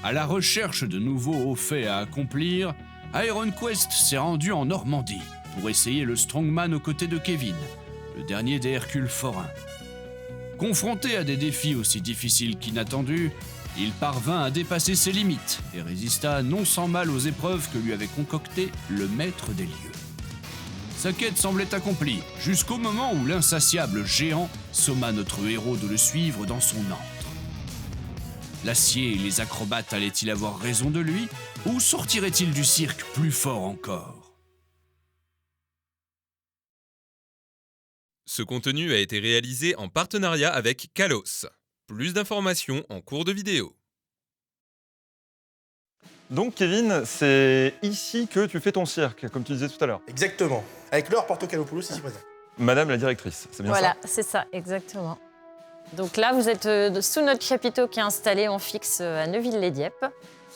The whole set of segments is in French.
À la recherche de nouveaux hauts faits à accomplir, Iron Quest s'est rendu en Normandie pour essayer le Strongman aux côtés de Kevin, le dernier des Hercules forains. Confronté à des défis aussi difficiles qu'inattendus, il parvint à dépasser ses limites et résista non sans mal aux épreuves que lui avait concoctées le maître des lieux. Sa quête semblait accomplie, jusqu'au moment où l'insatiable géant somma notre héros de le suivre dans son antre. L'acier et les acrobates allaient-ils avoir raison de lui, ou sortirait-il du cirque plus fort encore ? Ce contenu a été réalisé en partenariat avec Kalos. Plus d'informations en cours de vidéo. Donc Kevin, c'est ici que tu fais ton cirque, comme tu disais tout à l'heure. Exactement. Avec Laure Portokalopoulos ici présent. Madame la directrice, c'est bien ça ? Voilà, c'est ça, exactement. Donc là, vous êtes sous notre chapiteau qui est installé en fixe à Neuville-les-Dieppes,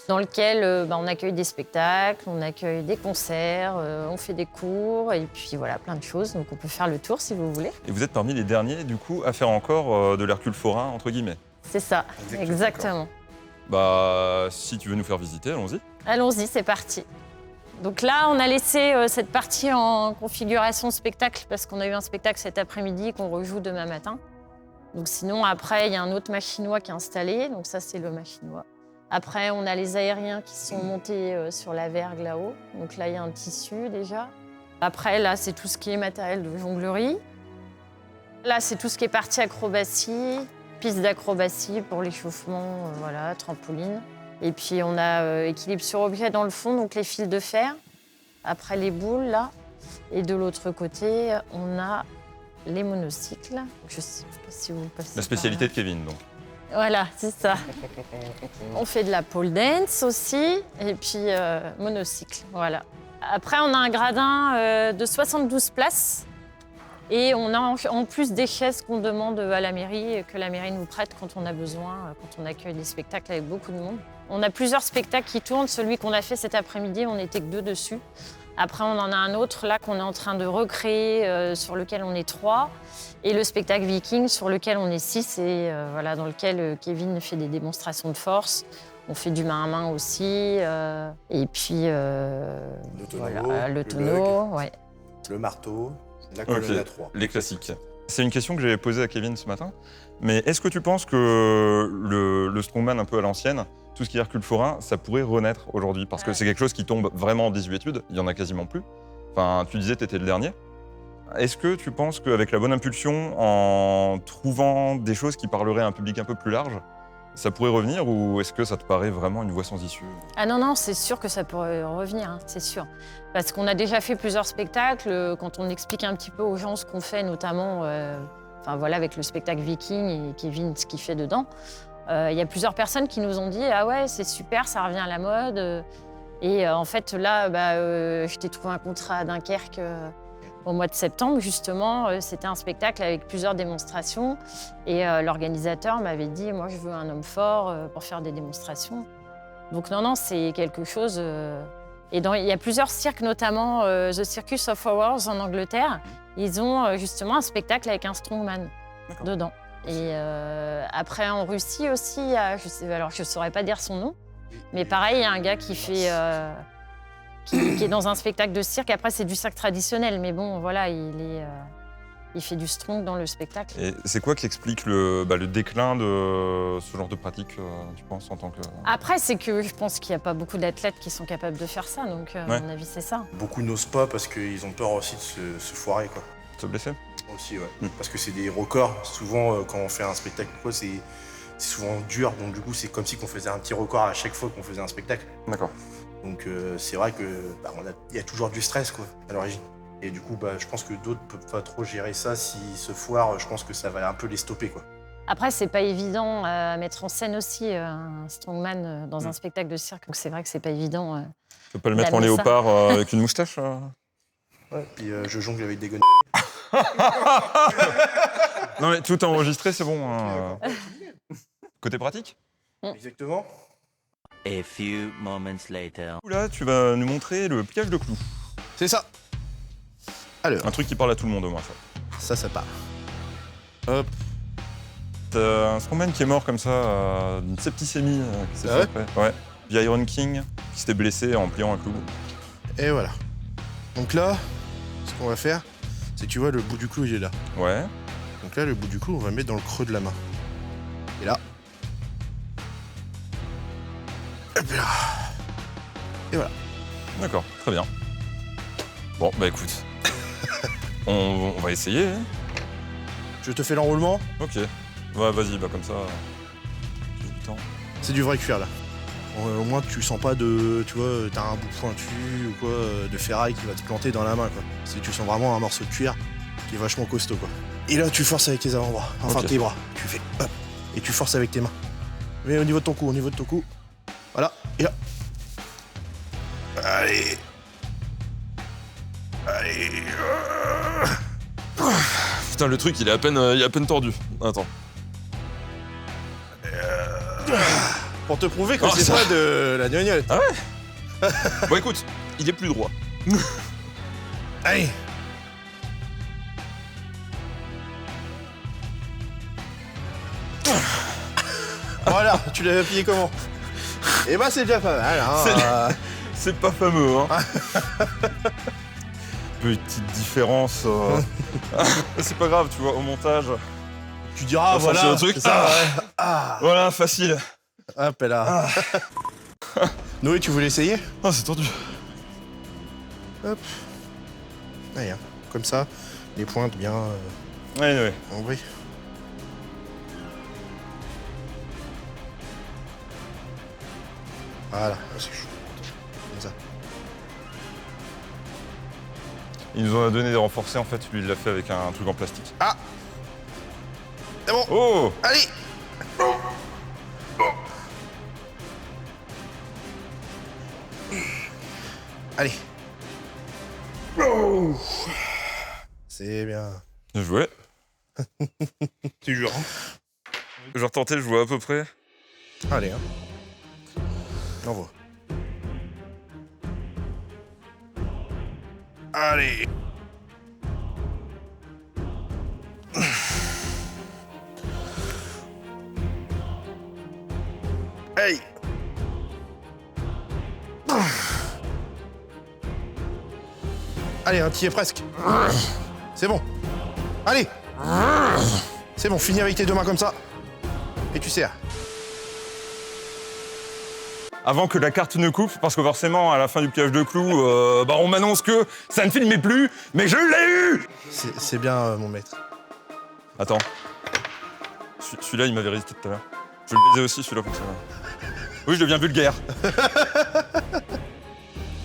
dans lequel on accueille des spectacles, on accueille des concerts, on fait des cours, et puis voilà, plein de choses. Donc on peut faire le tour si vous voulez. Et vous êtes parmi les derniers, du coup, à faire encore de l'Hercule forain, entre guillemets. C'est ça, exactement. Bah, si tu veux nous faire visiter, allons-y. Allons-y, c'est parti. Donc là, on a laissé cette partie en configuration spectacle, parce qu'on a eu un spectacle cet après-midi qu'on rejoue demain matin. Donc sinon, après, il y a un autre machinois qui est installé, donc ça, c'est le machinois. Après, on a les aériens qui sont montés sur la vergue là-haut. Donc là, il y a un tissu déjà. Après, là, c'est tout ce qui est matériel de jonglerie. Là, c'est tout ce qui est partie acrobatie, piste d'acrobatie pour l'échauffement, voilà, trampoline. Et puis, on a équilibre sur objet dans le fond, donc les fils de fer. Après, les boules, là. Et de l'autre côté, on a les monocycles. Je sais pas si vous passez. La spécialité de Kevin, donc. Voilà, c'est ça. On fait de la pole dance aussi, et puis monocycle, voilà. Après, on a un gradin de 72 places, et on a en plus des chaises qu'on demande à la mairie, que la mairie nous prête quand on a besoin, quand on accueille des spectacles avec beaucoup de monde. On a plusieurs spectacles qui tournent. Celui qu'on a fait cet après-midi, on n'était que 2 dessus. Après, on en a un autre là qu'on est en train de recréer, sur lequel on est 3. Et le spectacle Viking, sur lequel on est 6, et voilà, dans lequel Kevin fait des démonstrations de force. On fait du main à main aussi. Et puis, Le tonneau, voilà, le tonneau, ouais. Le marteau, la colonne à 3. Les classiques. C'est une question que j'avais posée à Kevin ce matin. Mais est-ce que tu penses que le strongman un peu à l'ancienne, tout ce qui est Hercule forain, ça pourrait renaître aujourd'hui? Parce que c'est quelque chose qui tombe vraiment en désuétude, il y en a quasiment plus. Enfin, tu disais que tu étais le dernier. Est-ce que tu penses qu'avec la bonne impulsion, en trouvant des choses qui parleraient à un public un peu plus large, ça pourrait revenir, ou est-ce que ça te paraît vraiment une voie sans issue? Ah non, c'est sûr que ça pourrait revenir, hein, c'est sûr. Parce qu'on a déjà fait plusieurs spectacles. Quand on explique un petit peu aux gens ce qu'on fait, notamment voilà, avec le spectacle Viking et Kevin, ce qu'il fait dedans, il y a plusieurs personnes qui nous ont dit « Ah ouais, c'est super, ça revient à la mode ». Et en fait, là, je t'ai trouvé un contrat à Dunkerque au mois de septembre, justement. C'était un spectacle avec plusieurs démonstrations. Et l'organisateur m'avait dit « Moi, je veux un homme fort pour faire des démonstrations ». Donc non, c'est quelque chose... Et il y a plusieurs cirques, notamment The Circus of Horrors en Angleterre. Ils ont justement un spectacle avec un strongman dedans. Et après, en Russie aussi, je ne saurais pas dire son nom, mais pareil, il y a un gars qui fait... qui est dans un spectacle de cirque. Après, c'est du cirque traditionnel, mais bon, voilà, il fait du strong dans le spectacle. Et c'est quoi qui explique le déclin de ce genre de pratique, tu penses, en tant que... Après, c'est que je pense qu'il n'y a pas beaucoup d'athlètes qui sont capables de faire ça, donc à mon avis, c'est ça. Beaucoup n'osent pas parce qu'ils ont peur aussi de se foirer, quoi. Se blesser? Aussi, ouais. Parce que c'est des records. Souvent, quand on fait un spectacle, c'est souvent dur. Donc, du coup, c'est comme si on faisait un petit record à chaque fois qu'on faisait un spectacle. D'accord. Donc, c'est vrai que y a toujours du stress, quoi, à l'origine. Et du coup, je pense que d'autres ne peuvent pas trop gérer ça. S'ils se foirent, je pense que ça va un peu les stopper, quoi. Après, c'est pas évident à mettre en scène aussi un strongman dans un spectacle de cirque. Donc, c'est vrai que c'est pas évident. Tu peux pas le mettre en léopard avec une moustache Ouais. Puis je jongle avec des gonnes. Non, mais tout enregistré, c'est bon. Hein. Côté pratique? Exactement. A few moments later. Là, tu vas nous montrer le pliage de clous. C'est ça. Alors, Un truc qui parle à tout le monde, au moins, ça. ça part. Hop. T'as un strongman qui est mort comme ça, d'une septicémie qui s'est Ah fait ouais après. Ouais. Via Iron King, qui s'était blessé en pliant un clou. Et voilà. Donc là, ce qu'on va faire, c'est que tu vois, le bout du clou, il est là. Ouais. Donc là, le bout du clou, on va le mettre dans le creux de la main. Et là. Hop là. Et voilà. D'accord, très bien. Bon, bah écoute. on va essayer. Hein. Je te fais l'enroulement. Ok. Ouais, vas-y, bah comme ça. J'ai du temps. C'est du vrai cuir là. Au moins tu sens pas de, tu vois, t'as un bout pointu ou quoi, de ferraille qui va te planter dans la main quoi. Tu sens vraiment un morceau de cuir qui est vachement costaud quoi. Et là tu forces avec tes avant-bras, enfin Ok. tes bras. Tu fais hop et tu forces avec tes mains. Mais au niveau de ton cou, Voilà, et là. Allez. Allez. Putain, le truc, il est à peine tordu. Attends. Pour te prouver que Oh, c'est ça- pas de la gnognotte. Ah ouais. Bon, écoute, il est plus droit. Allez. Voilà, tu l'avais plié comment? Eh ben c'est déjà pas mal, hein. C'est pas fameux, hein. Petite différence. C'est pas grave, tu vois, au montage. Tu diras, On va sortir voilà, le truc. c'est ça, Ah. ouais. Ah, Voilà, facile. hop là. Noé, tu voulais essayer? Ah, c'est tordu. Allez, hein, comme ça, les pointes bien Ouais. ombrées. Voilà, c'est chaud. Comme ça. Il nous en a donné des renforcés, en fait, lui, il l'a fait avec un truc en plastique. Ah! C'est bon, Oh! allez! Allez. C'est bien. Bien joué. Tu jures. Je vais retenter, je vois à peu près. Allez, hein. Envoie. Allez. Hey. Allez, hein, t'y es presque. C'est bon. Allez. C'est bon, finis avec tes deux mains comme ça. Et tu serres. Avant que la carte ne coupe, parce que forcément, à la fin du piège de clous, on m'annonce que ça ne filmait plus, mais je l'ai eu! C'est bien, mon maître. Attends. Celui-là, il m'avait résisté tout à l'heure. Je le baisais aussi, celui-là, pour ça. Oui, je deviens vulgaire.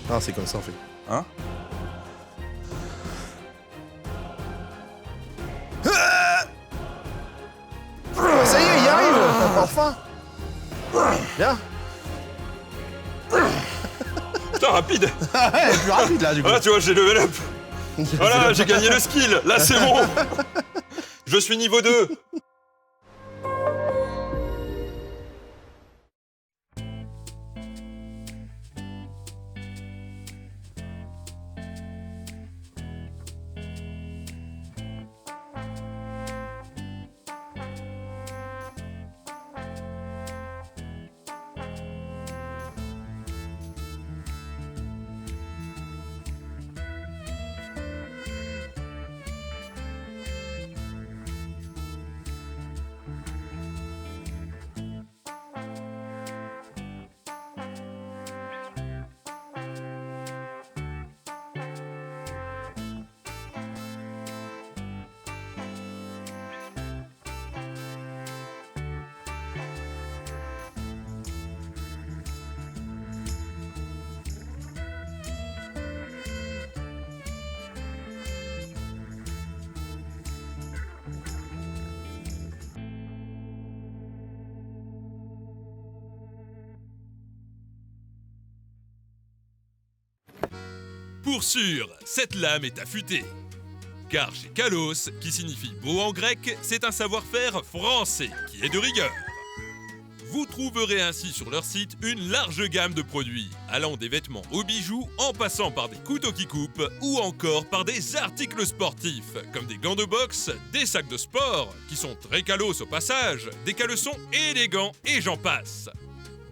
Non, c'est comme ça, en fait. Hein? Ça y est, il y arrive. Enfin. Bien. Putain, rapide! Ouais, plus rapide, là, du coup. Voilà, tu vois, j'ai level up. Voilà, j'ai gagné le skill. Là, c'est bon. Je suis niveau 2. Pour sûr, cette lame est affûtée. Car chez Kalos, qui signifie beau en grec, c'est un savoir-faire français qui est de rigueur. Vous trouverez ainsi sur leur site une large gamme de produits, allant des vêtements aux bijoux, en passant par des couteaux qui coupent, ou encore par des articles sportifs, comme des gants de boxe, des sacs de sport, qui sont très calos au passage, des caleçons élégants et j'en passe.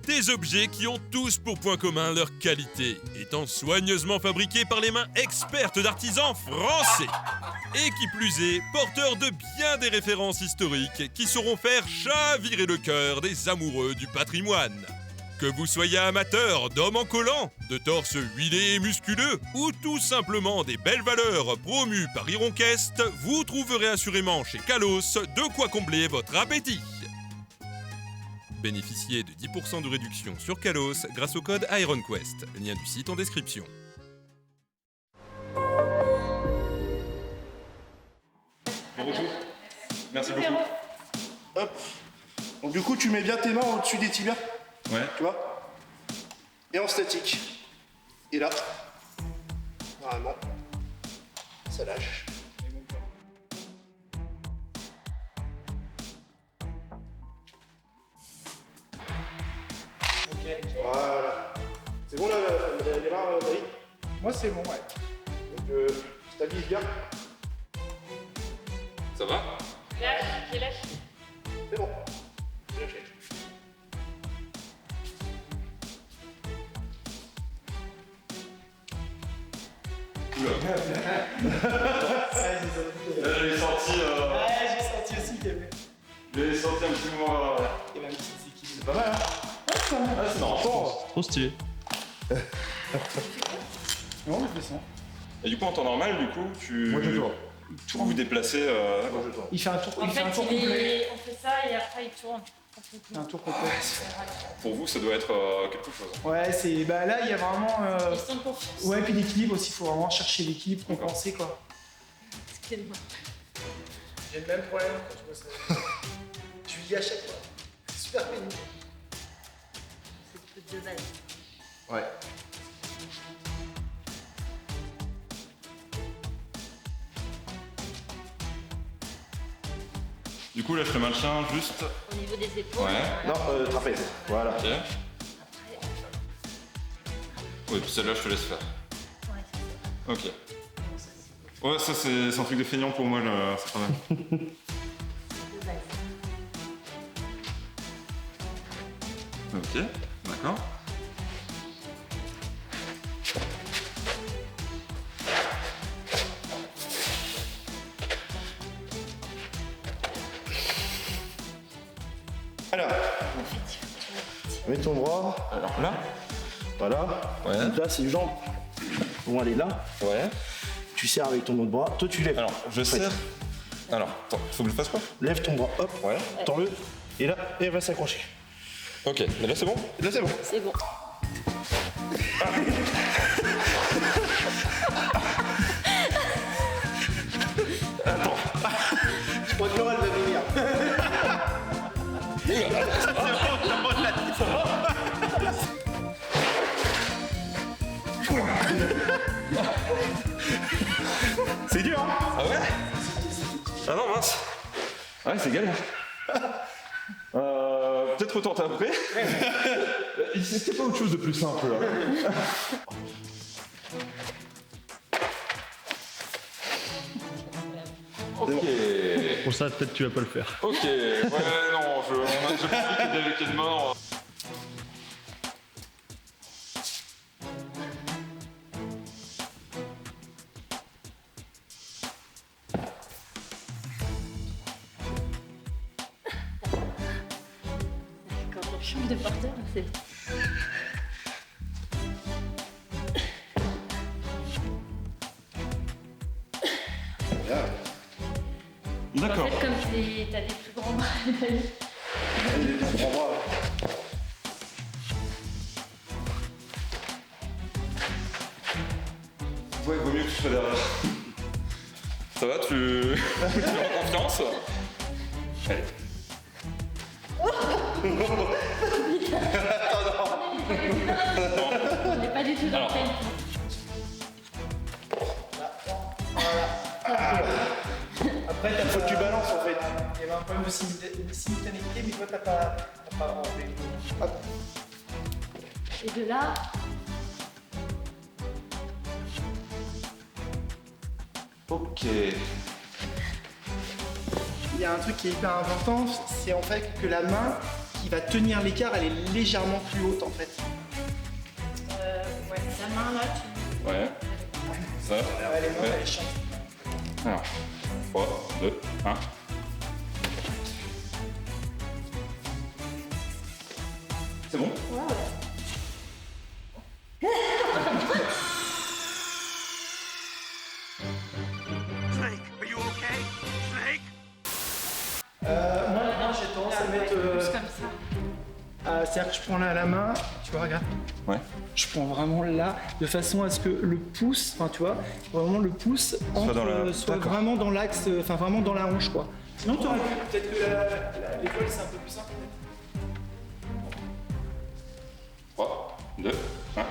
Des objets qui ont tous pour point commun leur qualité, étant soigneusement fabriqués par les mains expertes d'artisans français. Et qui plus est, porteurs de bien des références historiques qui sauront faire chavirer le cœur des amoureux du patrimoine. Que vous soyez amateur d'hommes en collant, de torses huilés et musculeux, ou tout simplement des belles valeurs promues par Ironquest, vous trouverez assurément chez Kalos de quoi combler votre appétit. Bénéficiez de 10% de réduction sur Kalos grâce au code IronQuest. Lien du site en description. Bon retour. Merci beaucoup. Hop. Donc du coup, tu mets bien tes mains au-dessus des tibias, Ouais. tu vois. Et en statique. Et là, normalement, ça lâche. Voilà. C'est bon là, les mains, David? Moi c'est bon, ouais. Donc, stabilise bien. Ça va? J'ai lâché. C'est bon. J'ai lâché. Là, j'ai senti. Ouais, j'ai senti aussi qu'il y avait. J'ai senti un petit moment. Il y avait un petit équilibre. C'est pas mal, hein? Ah, c'est marrant. Trop stylé. Non, je descends. Et du coup, en temps normal, du coup, Moi, je tourne. Tout vous déplacez. Moi, je tourne. Il fait un tour, En il fait un fait, tour complet. on fait ça et après il tourne. Un tour complet. Pour vous, ça doit être quelque chose. Ouais, c'est. Bah là, il y a vraiment. Question de confiance. Ouais, puis l'équilibre aussi, il faut vraiment chercher l'équilibre, compenser quoi. Excuse-moi. J'ai le même problème quand je vois ça. Je lui dis à chaque fois. C'est super pénible. C'est tout de base. Ouais. Du coup, là, je ferai maintien juste. Au niveau des épaules. Ouais. Non, trapèze. Voilà. Ok. Oui, puis celle-là, je te laisse faire. Ouais, c'est ça. Ok. Ouais, ça, c'est un truc de feignant pour moi, là. C'est pas mal. De base. Ok, d'accord. Alors, mets ton bras. Alors là. Voilà. Ouais. Donc là, ces jambes vont aller là. Ouais. Tu serres avec ton autre bras. Toi, tu lèves. Alors, je serre. Alors, attends, faut que je fasse quoi? Lève ton bras. Hop. Ouais. Tends-le. Et là, elle va s'accrocher. Ok, mais là, c'est bon? Là, c'est bon. C'est bon. Je crois que Laura va venir. C'est dur, hein? Ah ouais? Ah non, mince. Ah ouais, c'est galère. Peut-être retenter après. Il c'était pas autre chose de plus simple là. Ok. Pour ça, peut-être tu vas pas le faire. Ok. Ouais, non, je pense qu'il y a de mort. Quand on change de porteur, c'est. En D'accord. fait, comme t'as des plus grands bras, Ouais, vaut mieux que tu sois derrière. Ça va, tu es en confiance? Allez. on n'est pas du tout dans le thème. Après, Il faut que tu balances en fait. Il y avait un problème de simultanéité, mais toi, t'as pas Hop. Et de là, Ok. Il y a un truc qui est hyper important, c'est en fait que la main qui va tenir l'écart, elle est légèrement plus haute en fait. ouais, la main là, tu... Ouais. Ça. Les mains, elles changent. Alors, 3, 2, 1. C'est bon? Moi, maintenant, j'ai tendance à mettre. Plus comme ça. C'est-à-dire que je prends là la main, tu vois, regarde. Ouais. Je prends vraiment là, de façon à ce que le pouce, enfin, tu vois, vraiment le pouce soit D'accord. vraiment dans l'axe, enfin, vraiment dans la hanche, quoi. Sinon, tu aurais peut-être que l'épaule, c'est un peu plus simple. 3, 2, 1.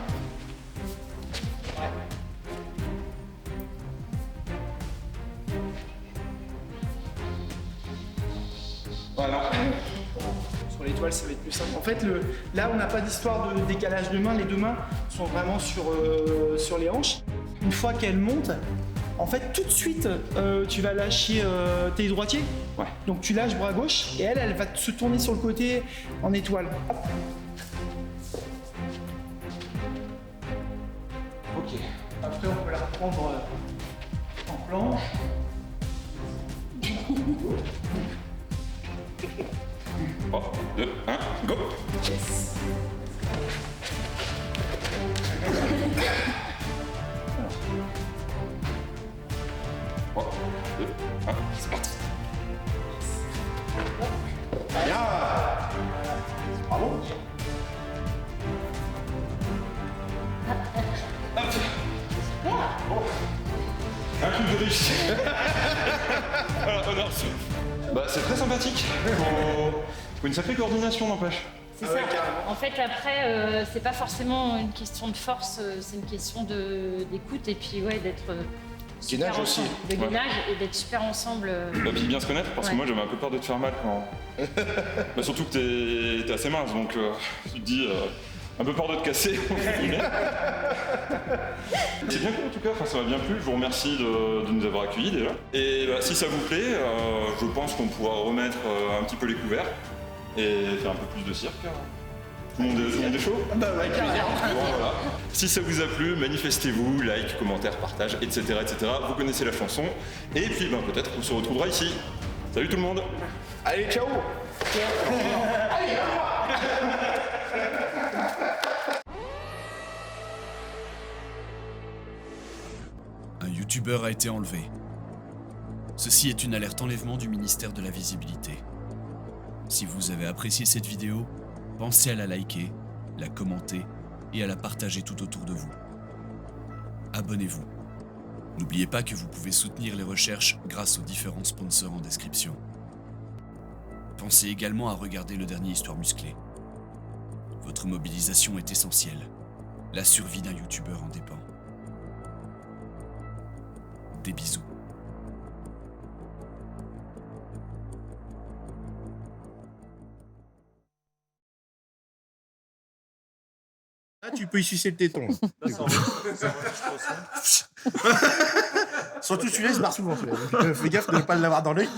Voilà. Sur l'étoile, ça va être plus simple. En fait, là, on n'a pas d'histoire de décalage de main. Les deux mains sont vraiment sur les hanches. Une fois qu'elles montent, en fait, tout de suite, tu vas lâcher. T'es droitier. Ouais. Donc, tu lâches bras gauche et elle va se tourner sur le côté en étoile. Hop. Ok. Après, on peut la reprendre en planche. 3, 2, 1, go! Trois, 2, 1, c'est parti! Un coup de riche. Voilà, honneur. Bah, c'est très sympathique. Faut une sacrée coordination, n'empêche. C'est ça. En fait, après, c'est pas forcément une question de force, c'est une question d'écoute et puis ouais, d'être super Gainage aussi. ensemble. De gainage et d'être super ensemble. Bah, puis bien se connaître, parce que Ouais. moi j'avais un peu peur de te faire mal quand. Bah, surtout que t'es assez mince, donc tu te dis. Un peu peur de te casser. C'est bien cool en tout cas, enfin, ça m'a bien plu. Je vous remercie de nous avoir accueillis déjà. Et bah, si ça vous plaît, je pense qu'on pourra remettre un petit peu les couverts et faire un peu plus de cirque. Tout le monde est chaud? Bah ouais, carrément. Bon, voilà. Si ça vous a plu, manifestez-vous, like, commentaire, partage, etc., etc. Vous connaissez la chanson. Et puis ben, peut-être qu'on se retrouvera ici. Salut tout le monde! Allez, ciao. Un youtubeur a été enlevé. Ceci est une alerte enlèvement du ministère de la Visibilité. Si vous avez apprécié cette vidéo, pensez à la liker, la commenter et à la partager tout autour de vous. Abonnez-vous. N'oubliez pas que vous pouvez soutenir les recherches grâce aux différents sponsors en description. Pensez également à regarder le dernier Histoire musclée. Votre mobilisation est essentielle. La survie d'un youtubeur en dépend. Des bisous. Là, tu peux y sucer le téton. Surtout celui-là, il se barre souvent. Fais gaffe de ne pas l'avoir dans l'œil.